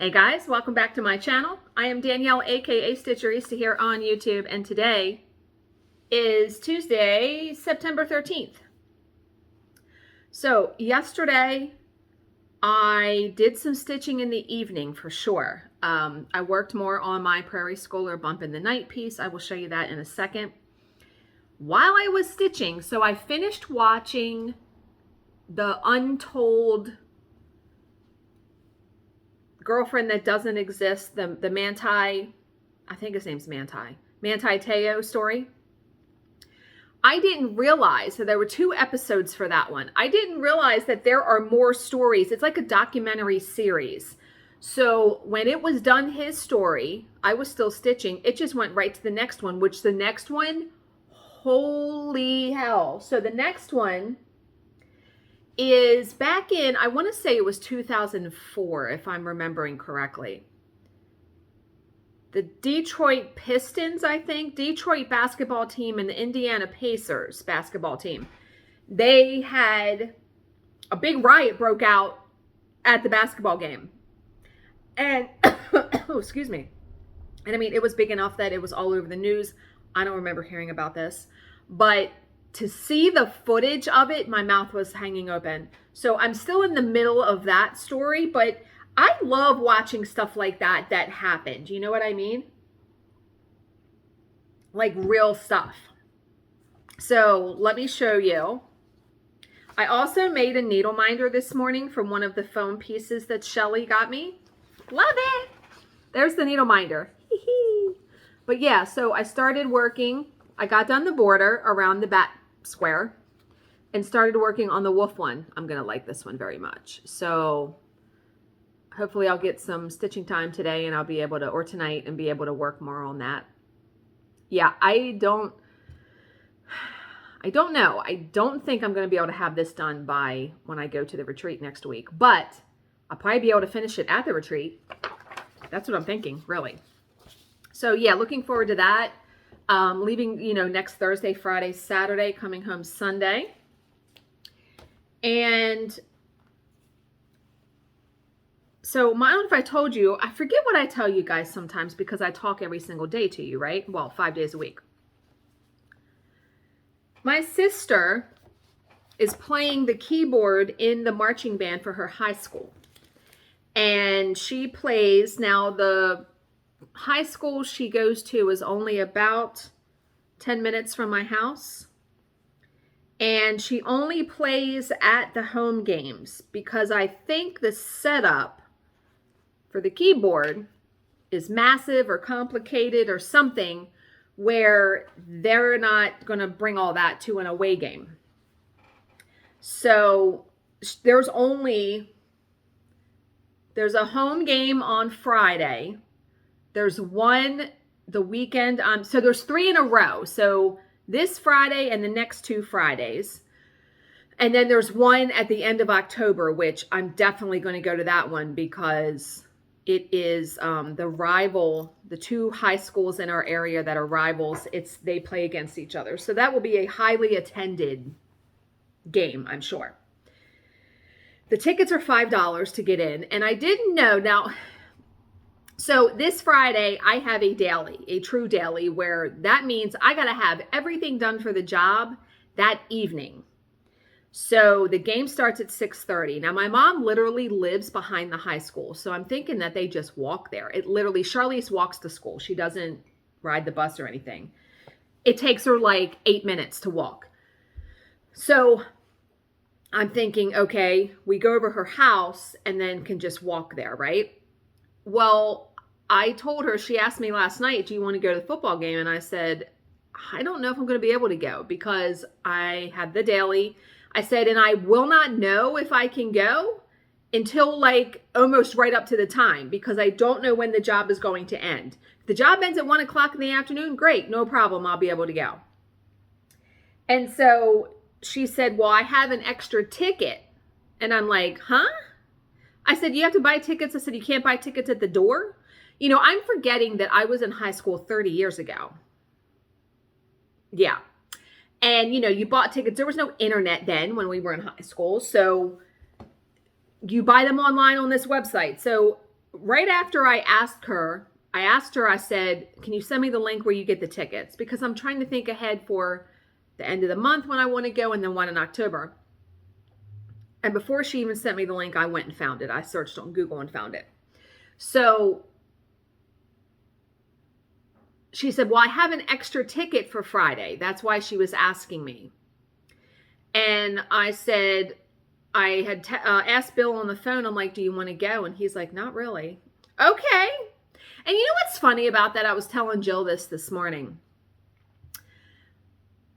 Hey guys, welcome back to my channel. I am Danielle, aka Stitcherista, here on YouTube, and today is Tuesday, September 13th. So yesterday I did some stitching in the evening for sure. I worked more on my Prairie Schooler Bump in the Night piece. I will show you that in a second. While I was stitching, so I finished watching the Untold Girlfriend That Doesn't Exist, the Manti, I think his name's Manti Te'o story. I didn't realize that there were 2 episodes for that one. I didn't realize that there are more stories. It's like a documentary series. So when it was done, his story, I was still stitching. It just went right to the next one, which the next one, holy hell. So the next one is back in, I want to say it was 2004, if I'm remembering correctly. The Detroit Pistons, I think, Detroit basketball team and the Indiana Pacers basketball team, they had a big riot broke out at the basketball game. And, oh, excuse me. And I mean, it was big enough that it was all over the news. I don't remember hearing about this, but to see the footage of it, my mouth was hanging open. So I'm still in the middle of that story, but I love watching stuff like that happened. You know what I mean? Like real stuff. So let me show you. I also made a needle minder this morning from one of the foam pieces that Shelly got me. Love it. There's the needle minder. But yeah, so I started working. I got done the border around the back square and started working on the wolf one. I'm going to like this one very much. So hopefully I'll get some stitching time today and I'll be able to, or tonight, and be able to work more on that. Yeah, I don't know. I don't think I'm going to be able to have this done by when I go to the retreat next week, but I'll probably be able to finish it at the retreat. That's what I'm thinking, really. So yeah, looking forward to that. Leaving, next Thursday, Friday, Saturday, coming home Sunday. And so I don't know if I told you, I forget what I tell you guys sometimes because I talk every single day to you, right? Well, 5 days a week. My sister is playing the keyboard in the marching band for her high school. And she plays, now the high school she goes to is only about 10 minutes from my house. And she only plays at the home games because I think the setup for the keyboard is massive or complicated or something where they're not going to bring all that to an away game. So there's a home game on Friday. There's one the weekend on, so there's 3 in a row. So this Friday and the next 2 Fridays. And then there's one at the end of October, which I'm definitely going to go to that one because it is the 2 high schools in our area that are rivals. They play against each other. So that will be a highly attended game, I'm sure. The tickets are $5 to get in. And I didn't know, now, so this Friday I have a true daily, where that means I got to have everything done for the job that evening. So the game starts at 6:30. Now my mom literally lives behind the high school. So I'm thinking that they just walk there. It literally, Charlize walks to school. She doesn't ride the bus or anything. It takes her like 8 minutes to walk. So I'm thinking, okay, we go over her house and then can just walk there, right? Well, I told her, she asked me last night, do you want to go to the football game? And I said, I don't know if I'm going to be able to go because I have the daily. I said, and I will not know if I can go until like almost right up to the time because I don't know when the job is going to end. If the job ends at 1 o'clock in the afternoon, great, no problem, I'll be able to go. And so she said, well, I have an extra ticket. And I'm like, huh? I said, you have to buy tickets? I said, you can't buy tickets at the door? I'm forgetting that I was in high school 30 years ago. Yeah. And, you bought tickets. There was no internet then when we were in high school. So you buy them online on this website. So right after I asked her, I said, can you send me the link where you get the tickets? Because I'm trying to think ahead for the end of the month when I want to go and then one in October. And before she even sent me the link, I went and found it. I searched on Google and found it. So she said, well, I have an extra ticket for Friday. That's why she was asking me. And I said, I had asked Bill on the phone, I'm like, do you want to go? And he's like, not really. Okay. And you know what's funny about that? I was telling Jill this morning.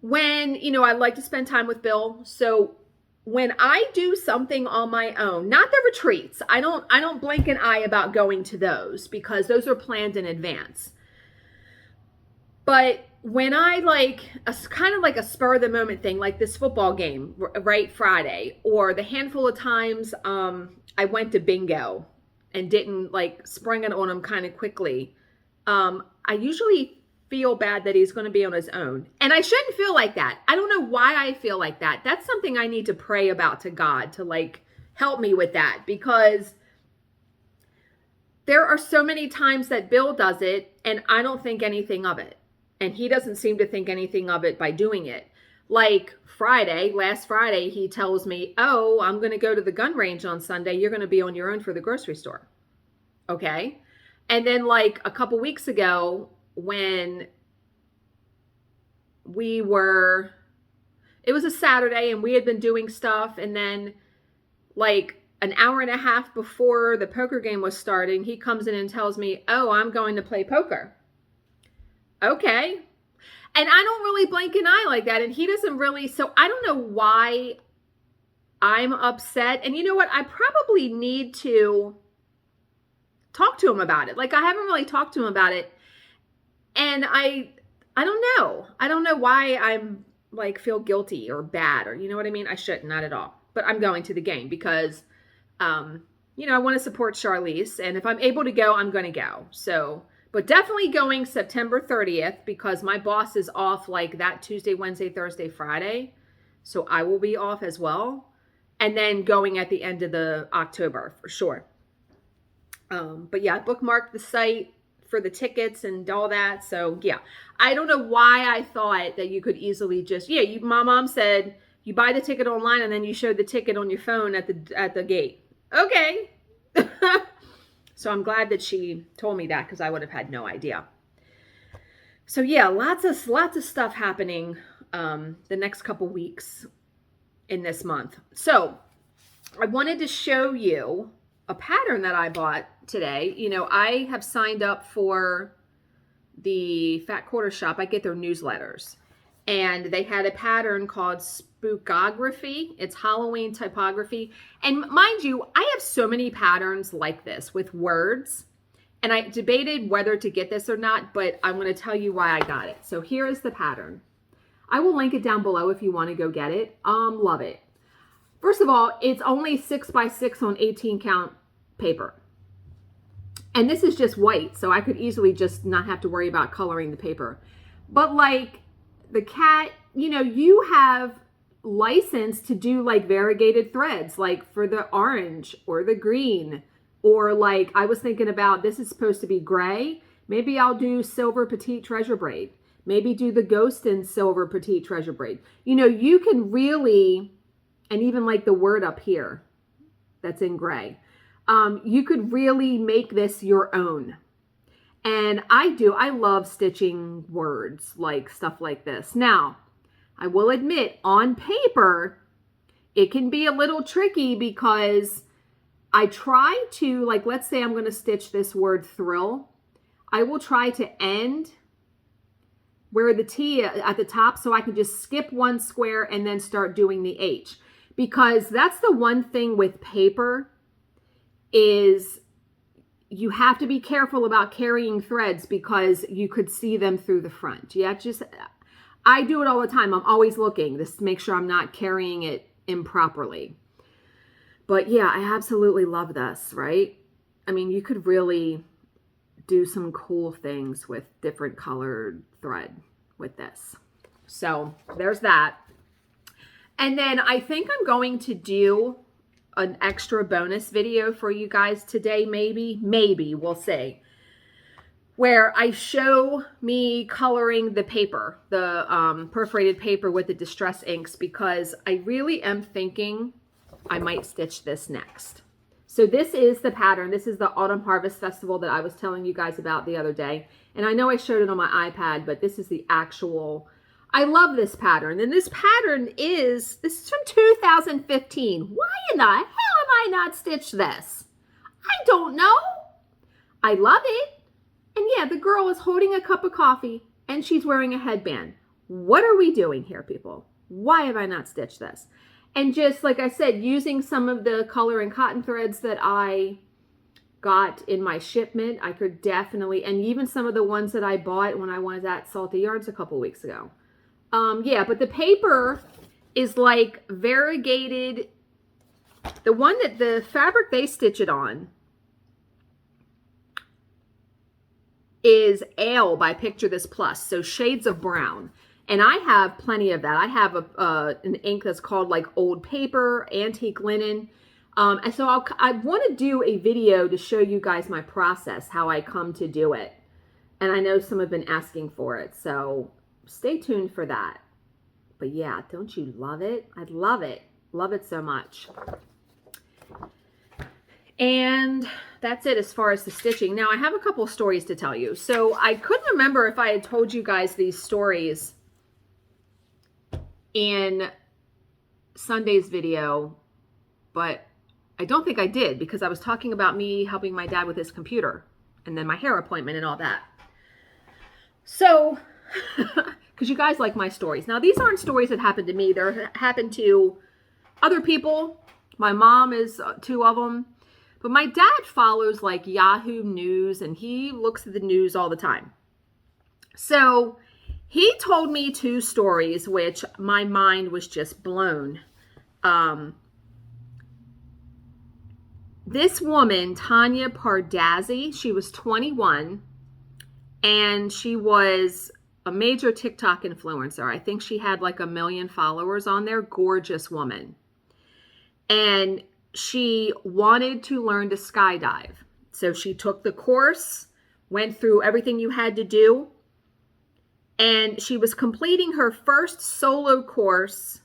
When, I like to spend time with Bill. So when I do something on my own, not the retreats, I don't blink an eye about going to those because those are planned in advance. But when I kind of like a spur of the moment thing, like this football game, right, Friday, or the handful of times I went to bingo and didn't spring it on him kind of quickly, I usually feel bad that he's going to be on his own. And I shouldn't feel like that. I don't know why I feel like that. That's something I need to pray about to God to help me with that, because there are so many times that Bill does it and I don't think anything of it. And he doesn't seem to think anything of it by doing it. Like last Friday, he tells me, oh, I'm going to go to the gun range on Sunday. You're going to be on your own for the grocery store. Okay. And then a couple weeks ago when it was a Saturday and we had been doing stuff. And then an hour and a half before the poker game was starting, he comes in and tells me, oh, I'm going to play poker. Okay. And I don't really blink an eye like that. And he doesn't really. So I don't know why I'm upset. And you know what? I probably need to talk to him about it. I haven't really talked to him about it. And I don't know. I don't know why I'm feel guilty or bad, or you know what I mean? I shouldn't, not at all. But I'm going to the game because, I want to support Charlize. And if I'm able to go, I'm going to go. So, but definitely going September 30th because my boss is off that Tuesday, Wednesday, Thursday, Friday. So I will be off as well. And then going at the end of the October for sure. But yeah, I bookmarked the site for the tickets and all that. So yeah, I don't know why I thought that you could easily just, my mom said you buy the ticket online and then you show the ticket on your phone at the gate. Okay. So I'm glad that she told me that because I would have had no idea. So yeah, lots of stuff happening the next couple weeks in this month. So I wanted to show you a pattern that I bought today. I have signed up for the Fat Quarter Shop. I get their newsletters. And they had a pattern called Spook-O-Graphy. It's Halloween typography. And mind you, I have so many patterns like this with words. And I debated whether to get this or not, but I'm going to tell you why I got it. So here is the pattern. I will link it down below if you want to go get it. Love it. First of all, it's only 6x6 on 18 count paper. And this is just white, so I could easily just not have to worry about coloring the paper. But the cat, you have license to do variegated threads, for the orange or the green, or I was thinking about, this is supposed to be gray. Maybe I'll do silver petite treasure braid. Maybe do the ghost in silver petite treasure braid. You can really, and even the word up here that's in gray, you could really make this your own. And I love stitching words, stuff like this. Now, I will admit, on paper, it can be a little tricky because I try to, let's say I'm going to stitch this word thrill. I will try to end where the T at the top so I can just skip one square and then start doing the H. Because that's the one thing with paper is you have to be careful about carrying threads because you could see them through the front. I do it all the time. I'm always looking to make sure I'm not carrying it improperly. But yeah, I absolutely love this, right? I mean, you could really do some cool things with different colored thread with this. So there's that. And then I think I'm going to do an extra bonus video for you guys today, maybe, we'll see, where I show me coloring the paper, the perforated paper with the distress inks, because I really am thinking I might stitch this next. So this is the pattern. This is the Autumn Harvest Festival that I was telling you guys about the other day. And I know I showed it on my iPad, but this is the actual, I love this pattern. And this pattern this is from 2015. Why in the hell am I not stitched this? I don't know. I love it. And yeah, the girl is holding a cup of coffee and she's wearing a headband. What are we doing here, people? Why have I not stitched this? And just like I said, using some of the color and cotton threads that I got in my shipment, I could definitely, and even some of the ones that I bought when I was at Salty Yards a couple weeks ago. Yeah, but the paper is like variegated. The fabric they stitch it on is Ale by Picture This Plus, so shades of brown. And I have plenty of that. I have an ink that's called like Old Paper, Antique Linen. And so I want to do a video to show you guys my process, how I come to do it. And I know some have been asking for it, so stay tuned for that. But yeah, don't you love it? I love it. Love it so much. And that's it as far as the stitching. Now, I have a couple of stories to tell you. So I couldn't remember if I had told you guys these stories in Sunday's video, but I don't think I did, because I was talking about me helping my dad with his computer and then my hair appointment and all that. So, because you guys like my stories. Now, these aren't stories that happened to me. They're happened to other people. My mom is two of them. But my dad follows like Yahoo News, and he looks at the news all the time. So he told me two stories, which my mind was just blown. This woman, Tanya Pardazzi, she was 21, and she was a major TikTok influencer. I think she had like 1 million followers on there. Gorgeous woman. And she wanted to learn to skydive. So she took the course, went through everything you had to do, and she was completing her first solo course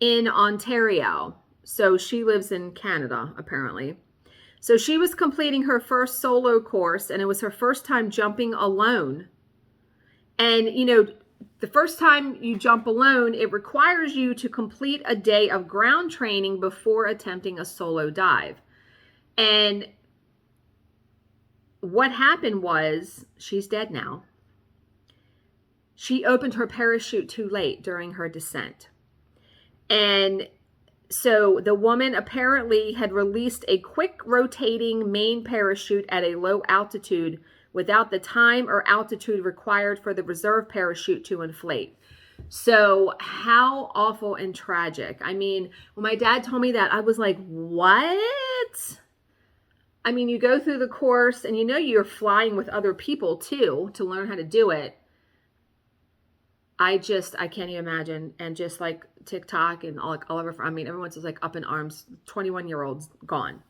in Ontario. So she lives in Canada, apparently. So she was completing her first solo course, and it was her first time jumping alone. And, you know, the first time you jump alone, it requires you to complete a day of ground training before attempting a solo dive. And what happened was, she's dead now. She opened her parachute too late during her descent. And so the woman apparently had released a quick rotating main parachute at a low altitude without the time or altitude required for the reserve parachute to inflate. So how awful and tragic. I mean, when my dad told me that, I was like, what? I mean, you go through the course and you know you're flying with other people too to learn how to do it. I can't even imagine. And just like TikTok and all over, I mean, everyone's just like up in arms, 21-year-olds gone.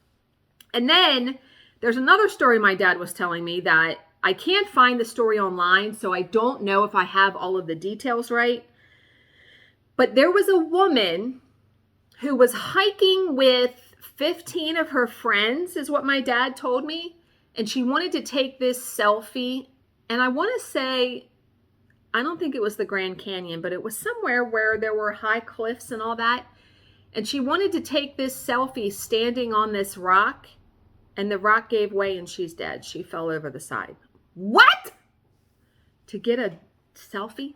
And then there's another story my dad was telling me that I can't find the story online, so I don't know if I have all of the details right. But there was a woman who was hiking with 15 of her friends, is what my dad told me. And she wanted to take this selfie. And I want to say, I don't think it was the Grand Canyon, but it was somewhere where there were high cliffs and all that. And she wanted to take this selfie standing on this rock. And the rock gave way and she's dead. She fell over the side. What? To get a selfie?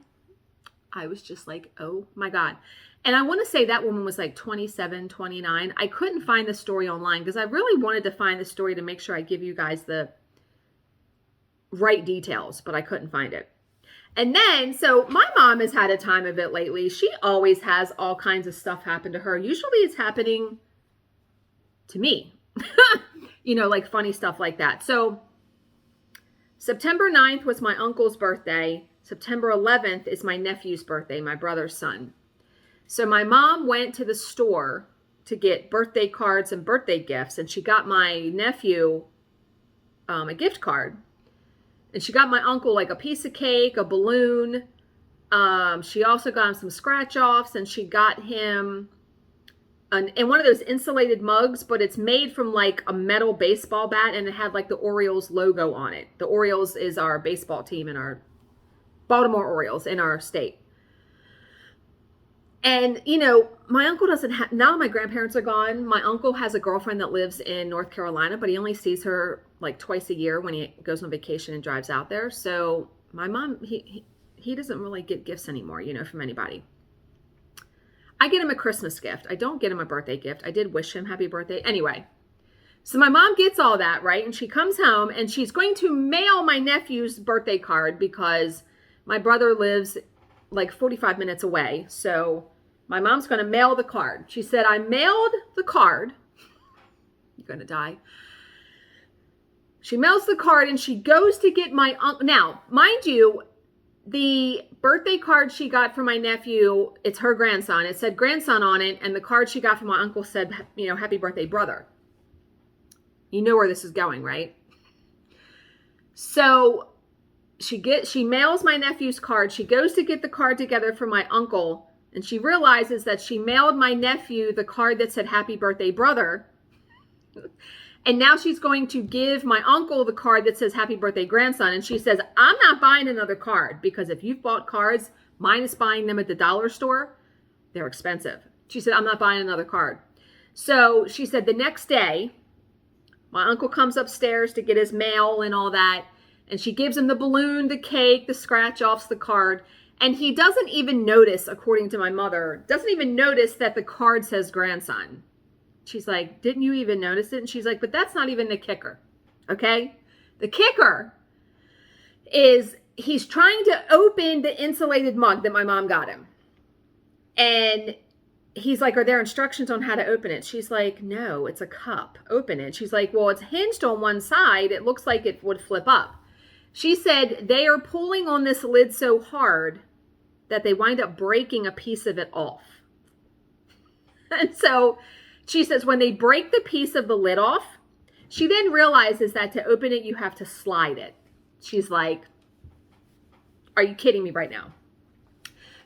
I was just like, oh my God. And I want to say that woman was like 27, 29. I couldn't find the story online because I really wanted to find the story to make sure I give you guys the right details, but I couldn't find it. And then, so my mom has had a time of it lately. She always has all kinds of stuff happen to her. Usually it's happening to me. You know, like funny stuff like that. So September 9th was my uncle's birthday. September 11th is my nephew's birthday, my brother's son. So my mom went to the store to get birthday cards and birthday gifts, and she got my nephew a gift card, and she got my uncle like a piece of cake, a balloon. She also got him some scratch offs, and she got him in one of those insulated mugs, but it's made from like a metal baseball bat, and it had like the Orioles logo on it. The Orioles is our baseball team in our Baltimore Orioles in our state. And, you know, my uncle doesn't have, now my grandparents are gone, my uncle has a girlfriend that lives in North Carolina, but he only sees her like twice a year when he goes on vacation and drives out there. So my mom, he doesn't really get gifts anymore, you know, from anybody. I get him a Christmas gift. I don't get him a birthday gift. I did wish him happy birthday. Anyway, so my mom gets all that, right? And she comes home and she's going to mail my nephew's birthday card because my brother lives like 45 minutes away. So my mom's going to mail the card. She said, I mailed the card. You're going to die. She mails the card and she goes to get my uncle. Now, mind you, the birthday card she got for my nephew, it's her grandson. It said grandson on it. And the card she got from my uncle said, you know, happy birthday, brother. You know where this is going, right? So she mails my nephew's card. She goes to get the card together for my uncle. And she realizes that she mailed my nephew the card that said happy birthday, brother. And now she's going to give my uncle the card that says happy birthday, grandson. And she says, I'm not buying another card because if you've bought cards, minus buying them at the dollar store, they're expensive. She said, I'm not buying another card. So she said the next day, my uncle comes upstairs to get his mail and all that. And she gives him the balloon, the cake, the scratch offs, the card. And he doesn't even notice, according to my mother, doesn't even notice that the card says grandson. She's like, didn't you even notice it? And she's like, but that's not even the kicker. Okay? The kicker is he's trying to open the insulated mug that my mom got him. And he's like, are there instructions on how to open it? She's like, no, it's a cup. Open it. She's like, well, it's hinged on one side. It looks like it would flip up. She said they are pulling on this lid so hard that they wind up breaking a piece of it off. And so she says when they break the piece of the lid off, she then realizes that to open it, you have to slide it. She's like, are you kidding me right now?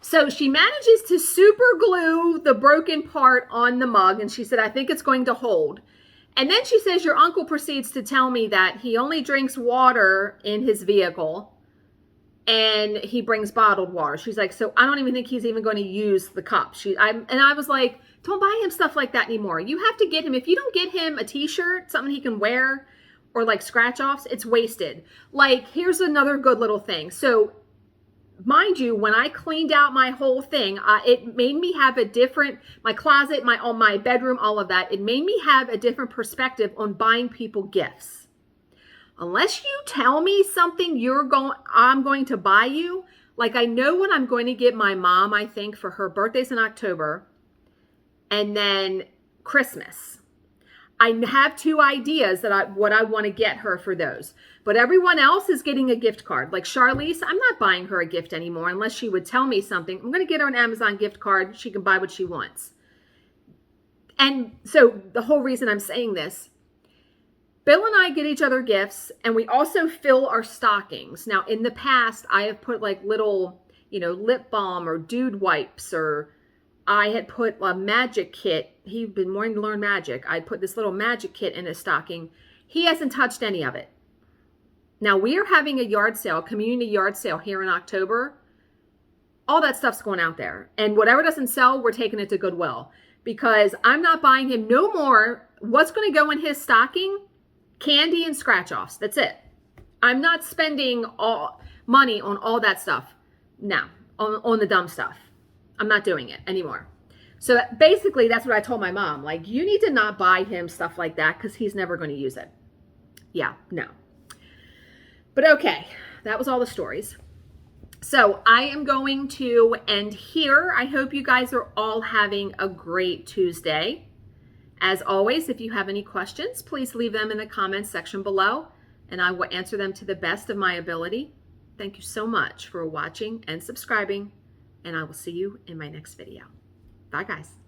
So she manages to super glue the broken part on the mug. And she said, I think it's going to hold. And then she says, your uncle proceeds to tell me that he only drinks water in his vehicle and he brings bottled water. She's like, so I don't even think he's even going to use the cup. I was like, don't buy him stuff like that anymore. You have to get him, if you don't get him a t-shirt, something he can wear, or like scratch offs, it's wasted. Like, here's another good little thing. So mind you, when I cleaned out my whole thing, it made me have a different, my closet, my bedroom, all of that. It made me have a different perspective on buying people gifts. Unless you tell me something I'm going to buy you. Like, I know what I'm going to get my mom, I think, for her birthday's in October. And then Christmas. I have two ideas what I want to get her for those. But everyone else is getting a gift card. Like Charlize, I'm not buying her a gift anymore unless she would tell me something. I'm going to get her an Amazon gift card. She can buy what she wants. And so the whole reason I'm saying this, Bill and I get each other gifts, and we also fill our stockings. Now, in the past, I have put like little, lip balm or dude wipes, or I had put a magic kit. He'd been wanting to learn magic. I'd put this little magic kit in his stocking. He hasn't touched any of it. Now, we are having a yard sale, community yard sale here in October. All that stuff's going out there. And whatever doesn't sell, we're taking it to Goodwill. Because I'm not buying him no more. What's going to go in his stocking? Candy and scratch-offs. That's it. I'm not spending all money on all that stuff. No, on the dumb stuff. I'm not doing it anymore. So basically, that's what I told my mom. Like, you need to not buy him stuff like that because he's never going to use it. Yeah, no. But okay, that was all the stories. So I am going to end here. I hope you guys are all having a great Tuesday. As always, if you have any questions, please leave them in the comments section below, and I will answer them to the best of my ability. Thank you so much for watching and subscribing, and I will see you in my next video. Bye, guys.